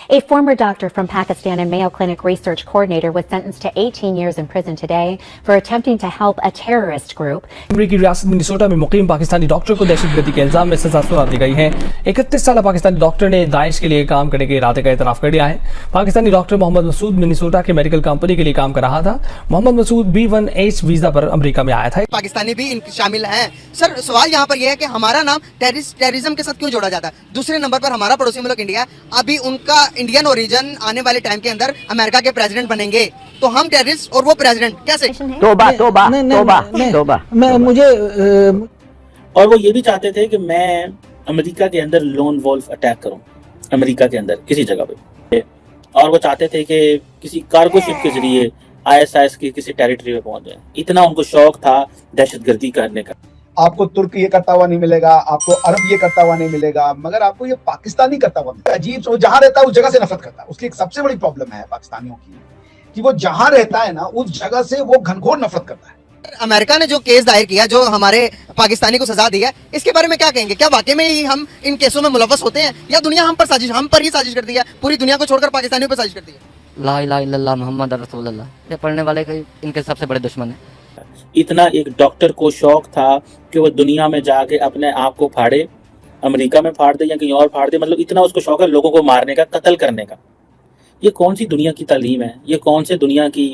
A former doctor from Pakistan and Mayo Clinic research coordinator was sentenced to 18 years in prison today for attempting to help a terrorist group. अमरीकी रियासत Minnesota में मुकीम Pakistani doctor को दहशतगर्दी के इल्जाम में सजा सुना दी गई है। 31 साल पाकिस्तानी डॉक्टर ने दाइश के लिए काम करने के इरादे का इतराफ कर दिया है। पाकिस्तानी डॉक्टर मोहम्मद मसूद मिनेसोटा के मेडिकल कंपनी के लिए काम कर रहा था। मोहम्मद मसूद B1H वीजा पर अमेरिका में आया था। पाकिस्तानी भी शामिल हैं। सर सवाल यहाँ पर यह है कि हमारा नाम टेररिज्म के साथ क्यों जोड़ा जाता है? दूसरे नंबर पर हमारा पड़ोसी मुल्क इंडिया है। अभी उनका इंडियन ओरिजिन आने वाले टाइम के अंदर अमेरिका के प्रेसिडेंट बनेंगे, तो हम टेररिस्ट और वो प्रेसिडेंट कैसे? तौबा तौबा तौबा तौबा। मैं मुझे और वो ये भी चाहते थे कि मैं अमेरिका के अंदर लोन वॉल्फ अटैक करूं, अमेरिका के अंदर किसी जगह पे, और वो चाहते थे कि किसी कार्गो शिप के जरिए ISIS की किसी टेरिटरी में पहुंच जाए। इतना उनको शौक था दहशतगर्दी करने का। आपको तुर्क ये करता हुआ नहीं मिलेगा, आपको अरब ये करता हुआ नहीं मिलेगा, मगर आपको ये पाकिस्तानी करता हुआ मिलेगा। अजीब, वो जहां रहता है उस जगह से नफरत करता है। उसकी एक सबसे बड़ी प्रॉब्लम है पाकिस्तानियों की कि वो जहां रहता है ना उस जगह से वो घनघोर नफरत करता है। अमेरिका ने जो केस दायर किया, जो हमारे पाकिस्तानी को सजा दी है, इसके बारे में क्या कहेंगे? क्या वाकई में ही हम इन केसों में मुलव्वस होते हैं या दुनिया हम पर ही साजिश करती है? पूरी दुनिया को छोड़कर पाकिस्तानियों पर साजिश करती है। ला इलाहा इल्लल्लाह मुहम्मद रसूलुल्लाह, ये पढ़ने वाले इनके सबसे बड़े दुश्मन है। इतना एक डॉक्टर को शौक था कि वो दुनिया में जाके अपने आप को फाड़े, अमेरिका में फाड़ दे या कहीं और फाड़ दे, मतलब इतना उसको शौक है लोगों को मारने का, कत्ल करने का। ये कौन सी दुनिया की तालीम है? ये कौन से दुनिया की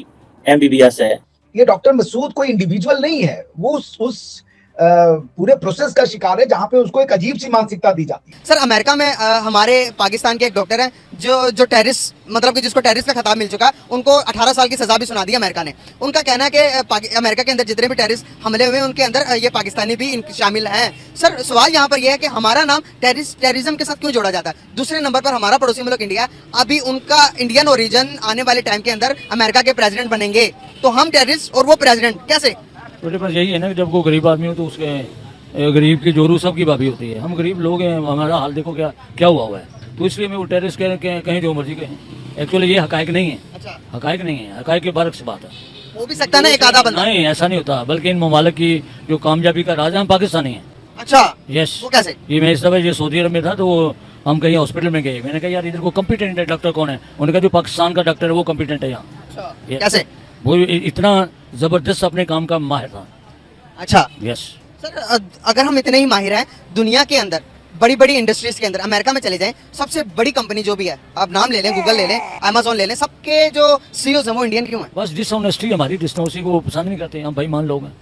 MBBS है? ये डॉक्टर मसूद कोई इंडिविजुअल नहीं है, वो उस पूरे प्रोसेस का शिकार है जहां पे उसको एक अजीब सी मानसिकता दी जाती है। सर अमेरिका में हमारे पाकिस्तान के एक डॉक्टर हैं जो टेररिस्ट, मतलब कि जिसको टेररिस्ट का खिताब मिल चुका है, उनको 18 साल की सजा भी सुना दी अमेरिका ने। उनका कहना है कि अमेरिका के अंदर जितने भी टेररिस्ट हमले हुए उनके अंदर ये पाकिस्तानी भी शामिल हैं। सर सवाल यहाँ पर यह है कि हमारा नाम टेररिज्म के साथ क्यों जोड़ा जाता है? दूसरे नंबर पर हमारा पड़ोसी मुल्क इंडिया, अभी उनका इंडियन ओरिजिन आने वाले टाइम के अंदर अमेरिका के प्रेसिडेंट बनेंगे, तो हम टेररिस्ट और वो प्रेसिडेंट कैसे? मेरे पास यही है ना कि जब कोई गरीब आदमी हो तो उसके गरीब की जोरू सबकी भाभी होती है। हम गरीब लोग हैं, हमारा हाल देखो क्या क्या हुआ है, तो इसलिए मैं वो टेररिस्ट कहीं जो मर्जी कहें। एक्चुअली ये हकायक नहीं है। अच्छा। हकायक नहीं है, हकायक के बारक से बात है। हो भी सकता है ना एक आधा बंदा। नहीं, ऐसा नहीं होता, बल्कि इन ममालिक की जो कामयाबी का राज है हम पाकिस्तानी हैं। अच्छा, यस। वो कैसे? ये मैं इस दफा ये सऊदी अरब में था, तो हम कहीं हॉस्पिटल में गए। मैंने कहा यार इधर को कम्पिटेंट है डॉक्टर कौन है? उन्होंने कहा जो पाकिस्तान का डॉक्टर है वो कम्पिटेंट है यहाँ। कैसे? वो इतना जबरदस्त अपने काम का माहिर था। अच्छा, यस। सर अगर हम इतने ही माहिर हैं, दुनिया के अंदर बड़ी बड़ी इंडस्ट्रीज के अंदर अमेरिका में चले जाएं, सबसे बड़ी कंपनी जो भी है, आप नाम ले लें, गूगल ले लें, अमेज़न ले लें, सबके जो CEOs हैं वो इंडियन क्यों हैं? बस डिसऑनेस्टी, हमारी डिसऑनेस्टी को पसंद नहीं करते। हम बेईमान लोग हैं,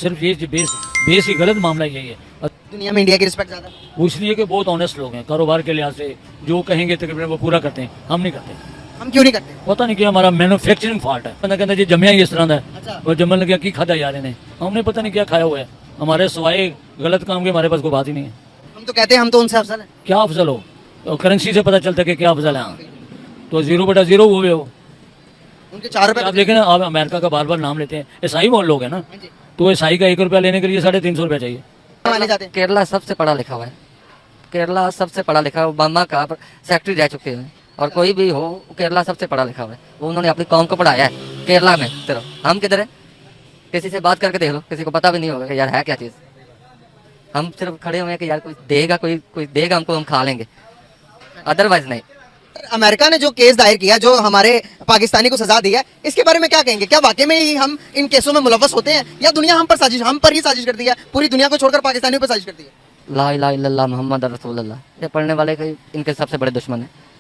सिर्फ ये बेस ही गलत मामला यही है। दुनिया में इंडिया की रिस्पेक्ट ज्यादा है वो इसलिए कि बहुत ऑनेस्ट लोग हैं, कारोबार के लिहाज से जो कहेंगे तकरीबन वो पूरा करते हैं। हम नहीं करते। हम क्यों नहीं करते? पता नहीं कि हमारा मैन्युफैक्चरिंग फॉल्ट है। बंदा कहता है जी जमया ही इस तरह का है। अच्छा। और जमन लगे की खादा यार इन्हें, हमने पता नहीं क्या खाया हुआ है। हमारे सिवाय गलत काम के हमारे पास कोई बात ही नहीं है। हम तो कहते हैं हम तो उनसे अफजल हैं। क्या अफजल हो? तो करेंसी से पता चलता है कि क्या अफजल है। तो 0/0 हुए हो। उनके 4 रुपए आप देखें ना, आप अमेरिका का बार बार नाम लेते हैं। ईसाई बहुत लोग हैं ना, तो ईसाई का 1 रुपया लेने के लिए 350 रुपया चाहिए। माने जाते हैं। केरला सबसे पढ़ा लिखा हुआ है। केरला सबसे पढ़ा लिखा, ओबामा का सेक्रेटरी रह चुके हैं। और कोई भी हो, केरला सबसे पढ़ा लिखा हुआ है। वो उन्होंने अपनी कौम को पढ़ाया है केरला में। सिर्फ हम किधर है? किसी से बात करके देख लो, किसी को पता भी नहीं होगा कि यार है क्या चीज़। हम सिर्फ खड़े हुए हैं कि यार कोई देगा, कोई देगा हमको, हम खा लेंगे, अदरवाइज नहीं। अमेरिका ने जो केस दायर किया, जो हमारे पाकिस्तानी को सजा दी है, इसके बारे में क्या कहेंगे? क्या वाकई में ही हम इन केसों में मुलव्वस होते हैं या दुनिया हम पर ही साजिश करती है? पूरी दुनिया को छोड़कर पाकिस्तानियों पर साजिश करती है। ला इलाहा इल्लल्लाह मुहम्मद रसूलुल्लाह, ये पढ़ने वाले इनके सबसे बड़े दुश्मन है।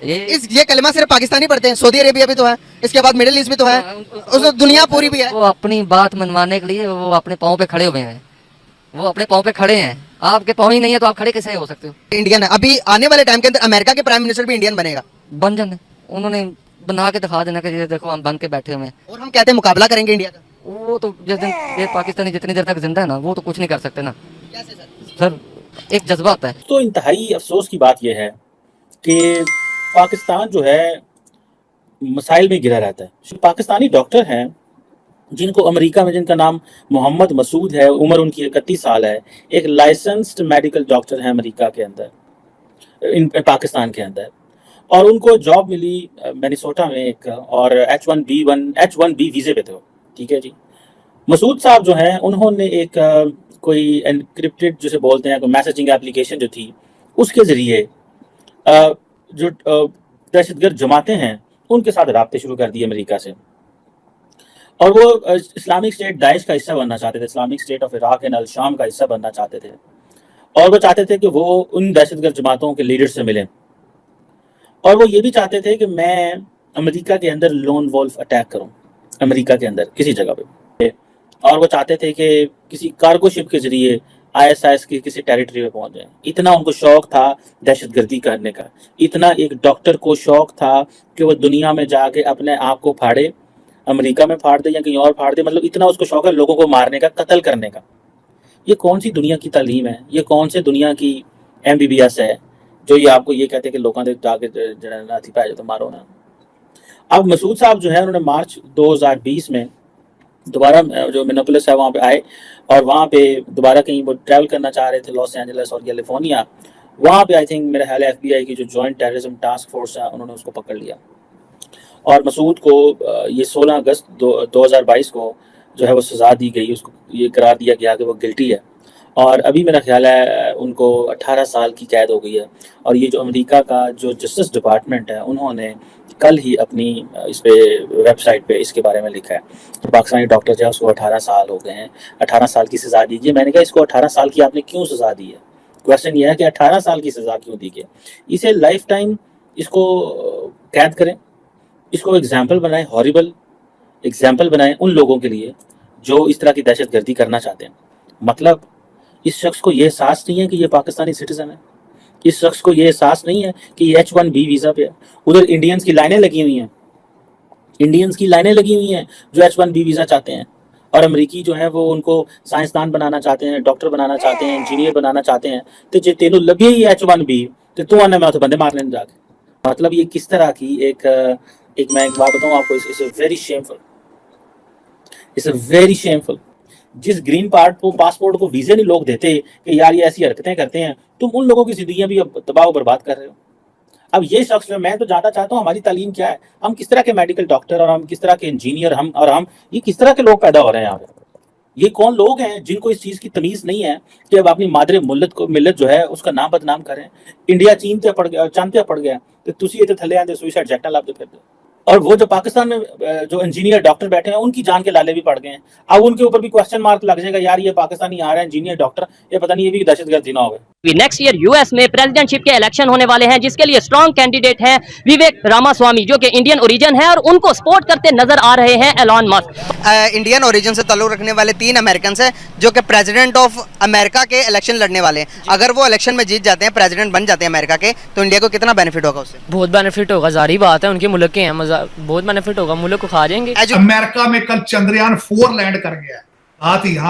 ये कलमा सिर्फ पाकिस्तानी पढ़ते हैं, सऊदी अरेबिया भी तो है, इसके बाद मिडिल ईस्ट भी तो है, उस दुनिया पूरी भी है। वो अपनी बात मनवाने के लिए वो अपने पाँव पे खड़े हुए हैं। वो अपने पाँव पे खड़े हैं। आपके पाँव ही नहीं है तो आप खड़े कैसे हो सकते हो? इंडियन है। अभी आने वाले टाइम के अंदर अमेरिका के प्राइम मिनिस्टर भी इंडियन बनेगा। बन जाने, उन्होंने बना के दिखा देना कि ये देखो हम बन के बैठे हुए हैं। और हम कहते हैं मुकाबला करेंगे इंडिया का। वो तो जिस दिन ये पाकिस्तानी जितनी देर तक जिंदा है ना, वो तो कुछ नहीं कर सकते ना। कैसे सर? सर एक जज्बा होता है। तो इंतहाई अफसोस की बात यह है कि पाकिस्तान जो है मसाइल में घिरा रहता है। पाकिस्तानी डॉक्टर हैं जिनको अमेरिका में, जिनका नाम मोहम्मद मसूद है, उम्र उनकी 31 साल है, एक लाइसेंस्ड मेडिकल डॉक्टर है अमेरिका के अंदर, पाकिस्तान के अंदर, और उनको जॉब मिली मिनेसोटा में एक, और H1B वीजे पे थे। ठीक है जी। मसूद साहब जो हैं उन्होंने एक कोई एनक्रिप्टेड जिसे बोलते हैं, कोई मैसेजिंग एप्लीकेशन जो थी, उसके ज़रिए जो दहशतगर्द जमातें हैं उनके साथ राब्ते शुरू कर दिए अमेरिका से, और वो इस्लामिक स्टेट दाइश का हिस्सा बनना चाहते थे, Islamic State of Iraq and al Sham का हिस्सा बनना चाहते थे, और वो चाहते थे कि वो उन दहशतगर्द जमातों के लीडर से मिलें, और वो ये भी चाहते थे कि मैं अमेरिका के अंदर लोन वॉल्फ अटैक करूं, अमेरिका के अंदर किसी जगह पे, और वो चाहते थे कि किसी कार्गो शिप के जरिए ISIS की किसी टेरिटरी में पहुंच जाए। इतना उनको शौक था दहशतगर्दी करने का, इतना एक डॉक्टर को शौक था कि वो दुनिया में जाके अपने आप को फाड़े, अमेरिका में फाड़ दे या कहीं और फाड़ दे, मतलब इतना उसको शौक है लोगों को मारने का, कत्ल करने का। ये कौन सी दुनिया की तालीम है, ये कौन से दुनिया की MBBS है जो ये आपको ये कहते हैं कि लोगों ने जाके नाथी पाए तो मारो ना। अब मसूद साहब जो है उन्होंने मार्च 2020 में दोबारा जो मिनोपोलिस है वहाँ पे आए, और वहाँ पे दोबारा कहीं वो ट्रैवल करना चाह रहे थे, लॉस एंजलिस और कैलिफोर्निया। वहाँ पे आई थिंक मेरा ख्याल है FBI की जो जॉइंट टेररिज्म टास्क फोर्स है उन्होंने उसको पकड़ लिया, और मसूद को ये 16 अगस्त 2022 को जो है वो सज़ा दी गई, उसको ये करार दिया गया कि वो गिल्टी है, और अभी मेरा ख्याल है उनको 18 साल की कैद हो गई है। और ये जो अमेरिका का जो जस्टिस डिपार्टमेंट है उन्होंने कल ही अपनी इस पे वेबसाइट पे इसके बारे में लिखा है, तो पाकिस्तानी डॉक्टर जो है उसको 18 साल हो गए हैं, 18 साल की सज़ा दीजिए। मैंने कहा इसको 18 साल की आपने क्यों सज़ा दी है? क्वेश्चन ये है कि 18 साल की सज़ा क्यों दी गई? इसे लाइफ टाइम इसको कैद करें, इसको एग्जाम्पल बनाएं, हॉरिबल एग्जाम्पल बनाएं उन लोगों के लिए जो इस तरह की दहशतगर्दी करना चाहते हैं। मतलब इस शख्स को ये एहसास नहीं है कि ये पाकिस्तानी सिटीजन है, इस शख्स को ये एहसास नहीं है कि ये H1B वीज़ा पे है। उधर इंडियंस की लाइनें लगी हुई हैं, इंडियंस की लाइनें लगी हुई हैं जो H1B वीज़ा चाहते हैं, और अमरीकी जो है वो उनको साइंसदान बनाना चाहते हैं, डॉक्टर बनाना चाहते हैं, इंजीनियर बनाना चाहते हैं। तो जो तेनों लगे ही H1B तो तू आने में तो बंदे मार लेने जाके। मतलब ये किस तरह की एक मैं एक बात बताऊँ आपको, it's very shameful, it's very shameful. जिस ग्रीन पासपोर्ट को वीज़े नहीं लोग देते कि यार ये ऐसी हरकतें करते हैं, तुम उन लोगों की जिंदगियां भी अब तबाह और बर्बाद कर रहे हो। अब ये शख्स, मैं तो जानना चाहता हूँ हमारी तालीम क्या है, हम किस तरह के मेडिकल डॉक्टर और हम किस तरह के इंजीनियर, हम ये किस तरह के लोग पैदा हो रहे हैं यहाँ पे? ये कौन लोग हैं जिनको इस चीज़ की तमीज़ नहीं है कि अब अपनी मादरे मिल्लत जो है उसका नाम बदनाम करें। इंडिया चीनते पड़ गया, चांदते पड़ गया, तो तुसी ये थले आते सुइसाइड जैक्टा लाते फिर। और वो जो पाकिस्तान में जो इंजीनियर डॉक्टर बैठे हैं उनकी जान के लाले भी पड़ गए हैं। अब उनके ऊपर भी क्वेश्चन मार्क लग जाएगा, यार ये पाकिस्तानी आ रहा है इंजीनियर डॉक्टर, ये पता नहीं ये भी दहशतगर्दी ना हो। नेक्स्ट ईयर US में प्रेसिडेंटशिप के इलेक्शन होने वाले हैं, जिसके लिए स्ट्रॉन्ग कैंडिडेट हैं विवेक रामास्वामी, जो कि इंडियन ओरिजिन है, और उनको सपोर्ट करते नजर आ रहे हैं एलॉन मस्क। इंडियन ओरिजिन से ताल्लुक रखने वाले 3 अमेरिकन हैं जो कि प्रेसिडेंट ऑफ अमेरिका के इलेक्शन लड़ने वाले हैं। अगर वो इलेक्शन में जीत जाते हैं, प्रेसिडेंट बन जाते हैं अमेरिका के, तो इंडिया को कितना बेनिफिट होगा उससे? बहुत बेनिफिट होगा, जारी बात है, उनके मुल्क के हैं, बहुत बेनिफिट होगा, मुल्क को खा जाएंगे। अमेरिका में कल चंद्रयान 4 लैंड कर गया, हाथ ही हाथ